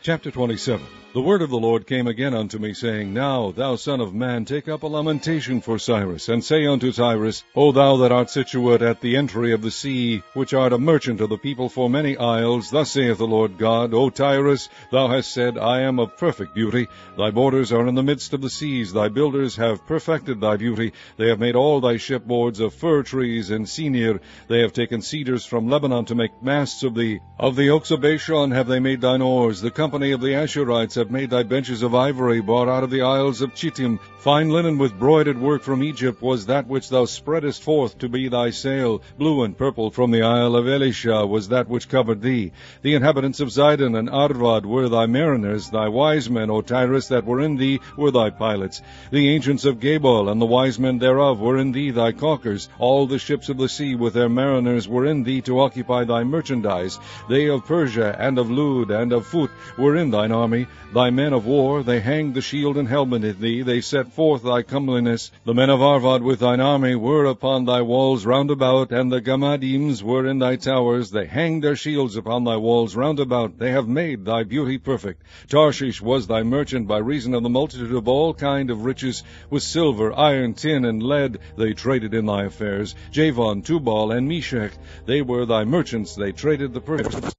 Chapter 27. The word of the Lord came again unto me, saying, Now, thou son of man, take up a lamentation for Cyrus, and say unto Cyrus, O thou that art situate at the entry of the sea, which art a merchant of the people for many isles, thus saith the Lord God, O Tyrus, thou hast said, I am of perfect beauty. Thy borders are in the midst of the seas. Thy builders have perfected thy beauty. They have made all thy shipboards of fir trees and senir. They have taken cedars from Lebanon to make masts of thee. Of the oaks of Bashan have they made thine oars. The company of the Ashurites have made thy benches of ivory, brought out of the isles of Chittim. Fine linen with broidered work from Egypt was that which thou spreadest forth to be thy sail. Blue and purple from the isle of Elisha was that which covered thee. The inhabitants of Zidon and Arvad were thy mariners. Thy wise men, O Tyrus, that were in thee were thy pilots. The ancients of Gabal and the wise men thereof were in thee thy caulkers. All the ships of the sea with their mariners were in thee to occupy thy merchandise. They of Persia and of Lud and of Phut were in thine army. Thy men of war, they hanged the shield and helmet in thee. They set forth thy comeliness. The men of Arvad with thine army were upon thy walls round about, and the Gamadims were in thy towers. They hanged their shields upon thy walls round about. They have made thy beauty perfect. Tarshish was thy merchant by reason of the multitude of all kind of riches. With silver, iron, tin, and lead they traded in thy affairs. Javan, Tubal, and Meshech, they were thy merchants. They traded the purchase.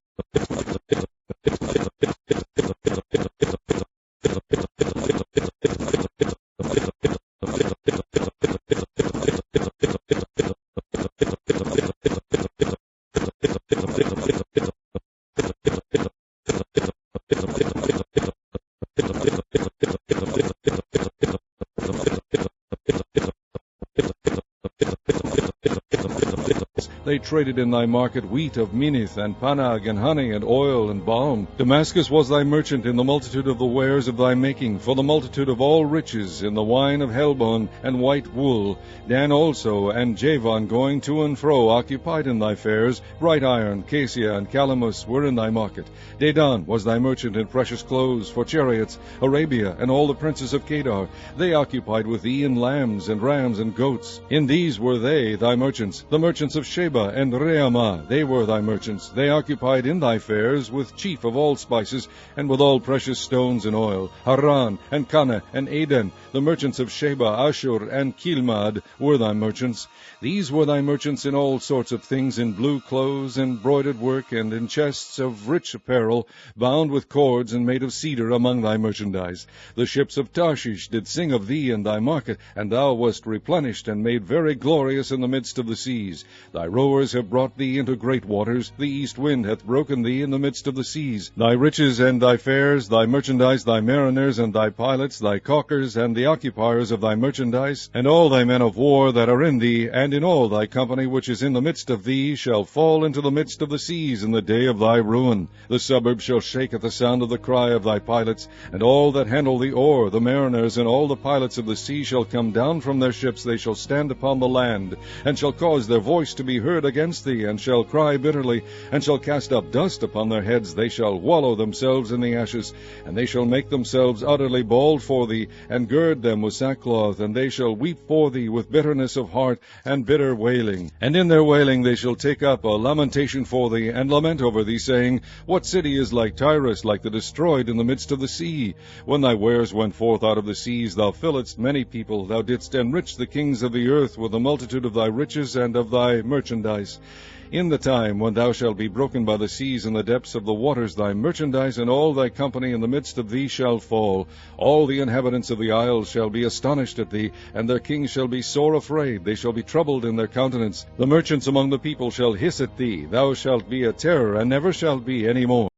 They traded in thy market wheat of Minnith, and Panag, and honey, and oil, and balm. Damascus was thy merchant in the multitude of the wares of thy making, for the multitude of all riches, in the wine of Helbon, and white wool. Dan also, and Javan, going to and fro, occupied in thy fairs. Bright iron, cassia, and calamus were in thy market. Dedan was thy merchant in precious clothes, for chariots. Arabia, and all the princes of Kedar, they occupied with thee in lambs, and rams, and goats. In these were they thy merchants. The merchants of Sheba and Reamah, they were thy merchants. They occupied in thy fairs with chief of all spices, and with all precious stones and oil. Haran, and Canah, and Aden, the merchants of Sheba, Ashur, and Kilmad, were thy merchants. These were thy merchants in all sorts of things, in blue clothes, and broidered work, and in chests of rich apparel, bound with cords, and made of cedar among thy merchandise. The ships of Tarshish did sing of thee in thy market, and thou wast replenished, and made very glorious in the midst of the seas. Thy rowers have brought thee into great waters. The east wind hath broken thee in the midst of the seas. Thy riches and thy fairs, thy merchandise, thy mariners, and thy pilots, thy caulkers, and the occupiers of thy merchandise, and all thy men of war that are in thee, and in all thy company which is in the midst of thee, shall fall into the midst of the seas in the day of thy ruin. The suburbs shall shake at the sound of the cry of thy pilots, and all that handle the oar, the mariners, and all the pilots of the sea shall come down from their ships. They shall stand upon the land, and shall cause their voice to be heard against thee, and shall cry bitterly, and shall cast up dust upon their heads. They shall wallow themselves in the ashes, and they shall make themselves utterly bald for thee, and gird them with sackcloth, and they shall weep for thee with bitterness of heart and bitter wailing. And in their wailing they shall take up a lamentation for thee, and lament over thee, saying, What city is like Tyrus, like the destroyed in the midst of the sea? When thy wares went forth out of the seas, thou filledst many people. Thou didst enrich the kings of the earth with the multitude of thy riches and of thy merchandise. In the time when thou shalt be broken by the seas in the depths of the waters, thy merchandise and all thy company in the midst of thee shall fall. All the inhabitants of the isles shall be astonished at thee, and their kings shall be sore afraid. They shall be troubled in their countenance. The merchants among the people shall hiss at thee. Thou shalt be a terror, and never shalt be any more.